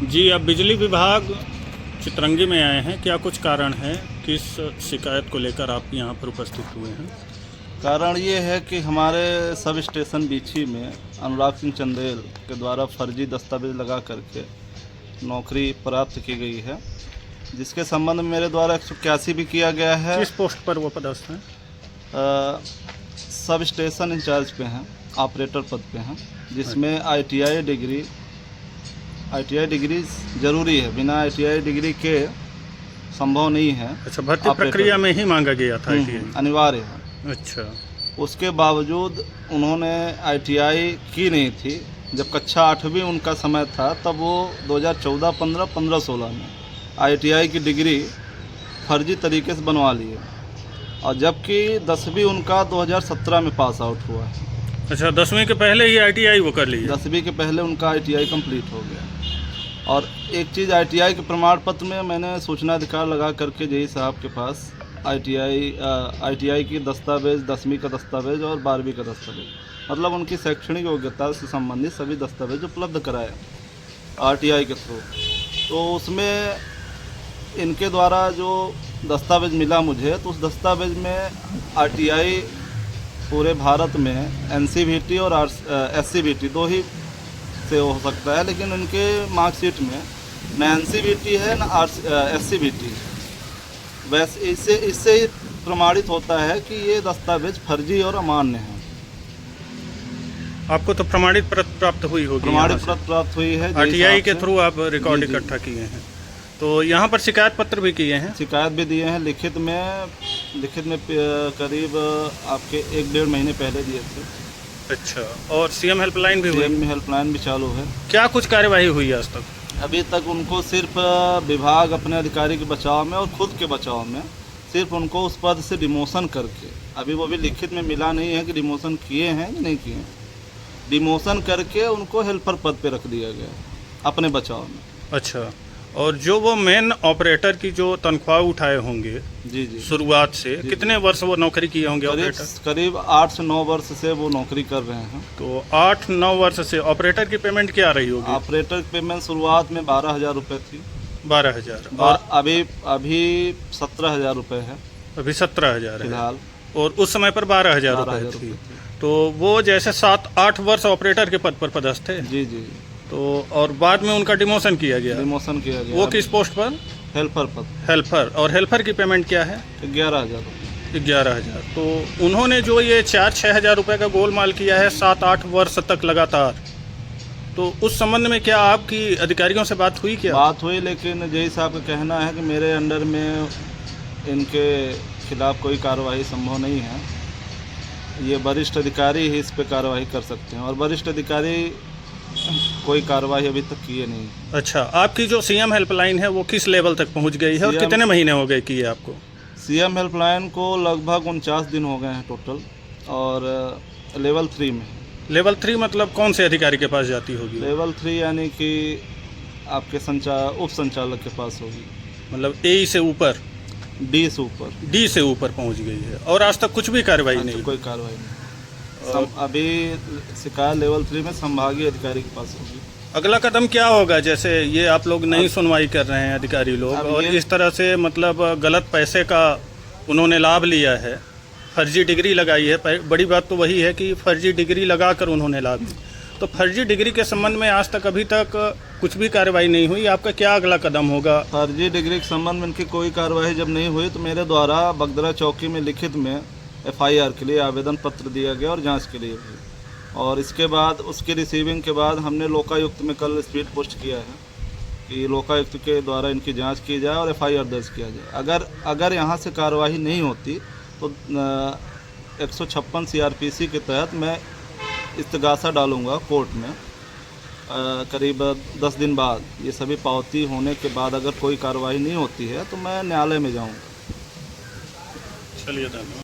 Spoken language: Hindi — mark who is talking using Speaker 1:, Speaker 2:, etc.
Speaker 1: जी, अब बिजली विभाग चितरंगी में आए हैं, क्या कुछ कारण है? किस शिकायत को लेकर आप यहाँ पर उपस्थित हुए हैं?
Speaker 2: कारण ये है कि हमारे सब स्टेशन बीछी में अनुराग सिंह चंदेल के द्वारा फर्जी दस्तावेज लगा करके नौकरी प्राप्त की गई है, जिसके संबंध में मेरे द्वारा 181 भी किया गया है।
Speaker 1: किस पोस्ट पर वो पदस्थ हैं?
Speaker 2: सब स्टेशन इंचार्ज पे हैं, ऑपरेटर पद पे हैं, जिसमें आईटीआई डिग्री ज़रूरी है। बिना आईटीआई डिग्री के संभव नहीं है।
Speaker 1: अच्छा, भर्ती प्रक्रिया में ही मांगा गया था ITI?
Speaker 2: अनिवार्य है।
Speaker 1: अच्छा,
Speaker 2: उसके बावजूद उन्होंने आईटीआई की नहीं थी। जब कक्षा 8वीं उनका समय था, तब वो 2014-15, 15-16 में आईटीआई की डिग्री फर्जी तरीके से बनवा लिए, और जबकि 10वीं उनका 2017 में पास आउट हुआ है।
Speaker 1: अच्छा, 10वीं के पहले ही ITI वो कर ली?
Speaker 2: 10वीं के पहले उनका आईटीआई कंप्लीट हो गया। और एक चीज़, आईटीआई के प्रमाण पत्र में मैंने सूचना अधिकार लगा करके जेई साहब के पास आईटीआई की दस्तावेज, 10वीं का दस्तावेज और 12वीं का दस्तावेज, मतलब उनकी शैक्षणिक योग्यता से संबंधित सभी दस्तावेज उपलब्ध कराए आरटीआई के थ्रू। तो उसमें इनके द्वारा जो दस्तावेज मिला मुझे, तो उस दस्तावेज में आरटीआई पूरे भारत में एनसीवीटी और एससीवीटी दो ही से हो सकता है, लेकिन उनके मार्कशीट में न एनसीवीटी है न एससीवीटी। वैसे इससे ही प्रमाणित होता है कि ये दस्तावेज फर्जी और अमान्य है।
Speaker 1: आपको तो प्रमाणित प्रत प्राप्त हुई होगी?
Speaker 2: प्रमाणित प्रत प्राप्त हुई है,
Speaker 1: आरटीआई के थ्रू आप रिकॉर्ड इकट्ठा किए हैं। तो यहाँ पर शिकायत पत्र भी किए हैं?
Speaker 2: शिकायत भी दिए हैं, लिखित में करीब आपके 1-1.5 महीने पहले दिए थे।
Speaker 1: अच्छा, और सीएम हेल्पलाइन भी हुई?
Speaker 2: सीएम हेल्पलाइन भी चालू है।
Speaker 1: क्या कुछ कार्यवाही हुई आज तक?
Speaker 2: अभी तक उनको सिर्फ विभाग अपने अधिकारी के बचाव में और खुद के बचाव में सिर्फ उनको उस पद से डिमोशन करके, अभी वो भी लिखित में मिला नहीं है कि डिमोशन किए हैं या नहीं किए हैं, डिमोशन करके उनको हेल्पर पद पे रख दिया गया अपने बचाव में।
Speaker 1: अच्छा, और जो वो मेन ऑपरेटर की जो तनख्वाह उठाए होंगे
Speaker 2: जी
Speaker 1: शुरुआत से, कितने वर्ष वो नौकरी किए होंगे ऑपरेटर?
Speaker 2: करीब 8 से 9 वर्ष से वो नौकरी कर रहे हैं।
Speaker 1: तो 8-9 वर्ष से ऑपरेटर की पेमेंट क्या रही होगी?
Speaker 2: ऑपरेटर की पेमेंट शुरुआत में 12,000 रुपये थी।
Speaker 1: 12,000?
Speaker 2: और अभी 17,000 रुपये है।
Speaker 1: अभी 17,000 है
Speaker 2: फिलहाल।
Speaker 1: और उस समय पर 12,000 रुपये थी। तो वो जैसे 7-8 वर्ष ऑपरेटर के पद पर पदस्थ थे?
Speaker 2: जी जी।
Speaker 1: तो और बाद में उनका डिमोशन किया गया?
Speaker 2: डिमोशन किया गया।
Speaker 1: वो किस पोस्ट पर?
Speaker 2: हेल्पर पद।
Speaker 1: हेल्पर। और हेल्पर की पेमेंट क्या है?
Speaker 2: 11,000 रुपये।
Speaker 1: 11,000। तो उन्होंने जो ये 4-6 हज़ार रुपये का गोलमाल किया है 7-8 वर्ष तक लगातार, तो उस संबंध में क्या आपकी अधिकारियों से बात हुई? क्या
Speaker 2: बात हुई, लेकिन जेई साहब का कहना है कि मेरे अंडर में इनके खिलाफ कोई कार्रवाई संभव नहीं है, ये वरिष्ठ अधिकारी ही इस पे कार्रवाई कर सकते हैं, और वरिष्ठ अधिकारी कोई कार्रवाई अभी तक किए नहीं।
Speaker 1: अच्छा, आपकी जो सीएम हेल्पलाइन है वो किस लेवल तक पहुंच गई है और कितने महीने हो गए किए आपको?
Speaker 2: सीएम हेल्पलाइन को लगभग 49 दिन हो गए हैं टोटल, और लेवल 3 में।
Speaker 1: लेवल 3 मतलब कौन से अधिकारी के पास जाती होगी?
Speaker 2: लेवल 3 यानी कि आपके उप संचालक के पास होगी,
Speaker 1: मतलब A से ऊपर?
Speaker 2: D से ऊपर।
Speaker 1: D से ऊपर पहुंच गई है, और आज तक कुछ भी कार्रवाई नहीं?
Speaker 2: कोई कार्रवाई नहीं। अभी शिकायत लेवल 3 में संभागीय अधिकारी के पास होगी।
Speaker 1: अगला कदम क्या होगा? जैसे ये आप लोग नहीं सुनवाई कर रहे हैं अधिकारी लोग, और इस तरह से मतलब गलत पैसे का उन्होंने लाभ लिया है, फर्जी डिग्री लगाई है। बड़ी बात तो वही है कि फर्जी डिग्री लगाकर उन्होंने लाभ ली। तो फर्जी डिग्री के संबंध में आज तक अभी तक कुछ भी कार्रवाई नहीं हुई। आपका क्या अगला कदम होगा?
Speaker 2: फर्जी डिग्री के संबंध में इनकी कोई कार्रवाई जब नहीं हुई, तो मेरे द्वारा बगदरा चौकी में लिखित में FIR के लिए आवेदन पत्र दिया गया, और जांच के लिए भी। और इसके बाद उसके रिसीविंग के बाद हमने लोकायुक्त में कल स्पीड पोस्ट किया है कि लोकायुक्त के द्वारा इनकी जांच की जाए और FIR दर्ज किया जाए। अगर यहाँ से कार्रवाई नहीं होती तो 156 CRPC के तहत मैं इस्तगासा डालूँगा कोर्ट में। करीब 10 दिन बाद, ये सभी पावती होने के बाद अगर कोई कार्रवाई नहीं होती है तो मैं न्यायालय में जाऊँगा।
Speaker 1: चलिए धन्यवाद।